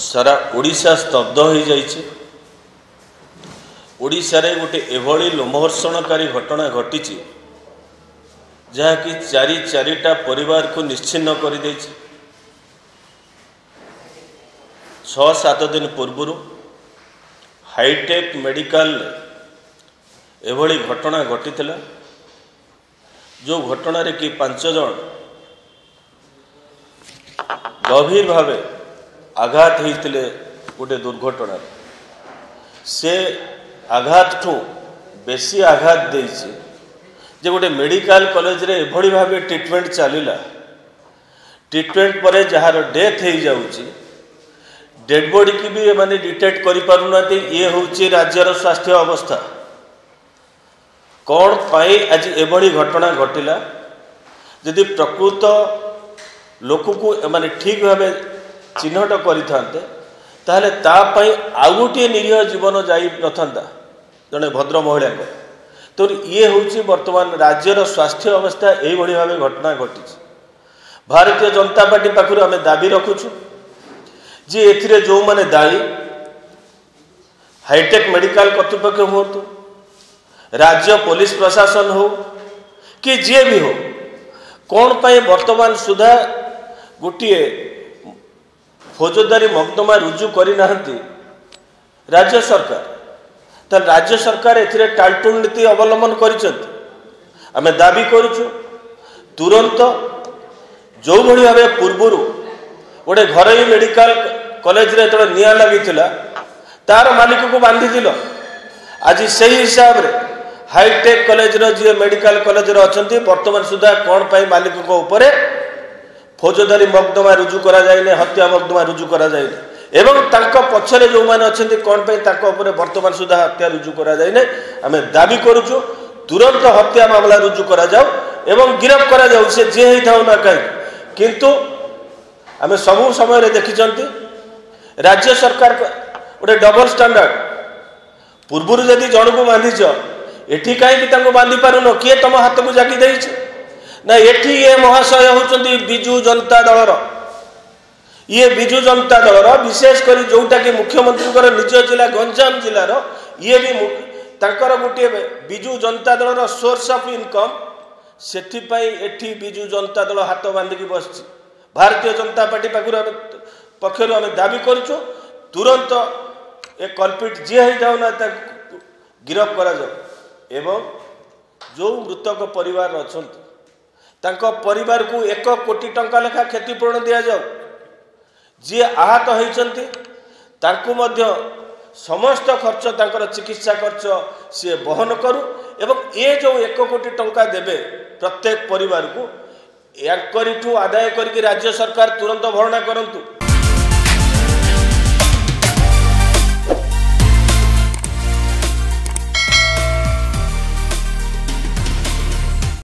सारा ओडिशा स्तब्ध हो जाइए। ओडिशा रे गोटे एभली लोमहर्षणकारी घटना घटी जहाँकि चारिटा परिवार को निश्चिन्न कर दे। 6-7 दिन पूर्व हाईटेक मेडिकल एभली घटना घटी जो घटना रे कि 5 जन गभीर भाव आघात होते गोटे दुर्घटना से आघात ठू बेसी आघात देइछि जे गोटे मेडिकल कॉलेज रे एभली भाव ट्रीटमेंट चलिला। ट्रीटमेंट पर जार डेथ हो जाउछि डेड बॉडी की भी माने डिटेक्ट करि पारुना। ये होछि राज्यर स्वास्थ्य अवस्था कौन पाई आज एभली घटना घटिला। यदि प्रकृत लोक को माने ठीक भाव चिन्हट करिथांते ताहले तापाई आउ गोटे निरीह जीवन जाई नथांता जड़े भद्र महिला को। तो ये होछि वर्तमान राज्यर स्वास्थ्य अवस्था यही भाव घटना घटी। भारतीय जनता पार्टी पाखु आम दाबी रखुछु जे एथिरे जो माने दायी हाईटेक मेडिकल कर्तृपक्ष हो राज्य पुलिस प्रशासन हो कि जी भी हो कौन पाई वर्तमान सुधा गोटे फौजदारी मकदमा रुजु करना राज्य सरकार। तो राज्य सरकार एथिरे टालटुल नीति अवलंबन करें दाबी करुचु तुरंत जो भली भाव पूर्वर गोटे घरोई मेडिकल कॉलेज रे तो निया लगी तार मालिक को बांधी दिल। आज से हिसाब रे हाईटेक कॉलेज रो जी मेडिकल कॉलेज रो अछंती वर्तमान सुधा कौन पाई मालिक को ऊपर फौजदारी मकदमा रुजु करा जाइने हत्या मकदमा रुजु करा जाइने एवं तांको पछरे जो माने अछंती कौन पाई ताको ऊपर वर्तमान सुधा हत्या रुजु करा जाइने आमे दाबी करूछु तुरंत हत्या मामला रुजु करा जाऊ एवं गिरफ्त करा जाऊ से जे ही थाउ ना कहीं। किंतु आमे सबु समय रे देखिचंती राज्य सरकार गोटे डबल स्टैंडर्ड पूर्व जदि जन को बांधीच एठी कहीं बांधी पारुन किए तुम हाथ को जागी दे ना। एठी ये महाशय होचंती बिजु जनता दलर ये बिजु जनता दलर विशेषकर जोटा कि मुख्यमंत्री निज जिला गंजाम जिलार ये भी तांकर गोटे बिजु जनता दलर सोर्स ऑफ इनकम सेथिपाई एठी बिजु जनता दल हाथ बांधिकी बसछि। भारतीय जनता पार्टी पक्षर आम दाबी करुचु तुरंत ए कल्पिट जी हो ना गिरफ्त करा जाओ एवं जो मृतक परिवार अछंती तांको परिवार को 1 कोटी टंका लेखा क्षतिपूरण दिया जाओ। जी आहत होइचंती तांको मध्य समस्त खर्च तांकर चिकित्सा खर्च सी बहन करू एवं ये जो 1 कोटी टंका देबे प्रत्येक परिवार को याकरिठू आदाय करके राज्य सरकार तुरंत भरणा करंतु।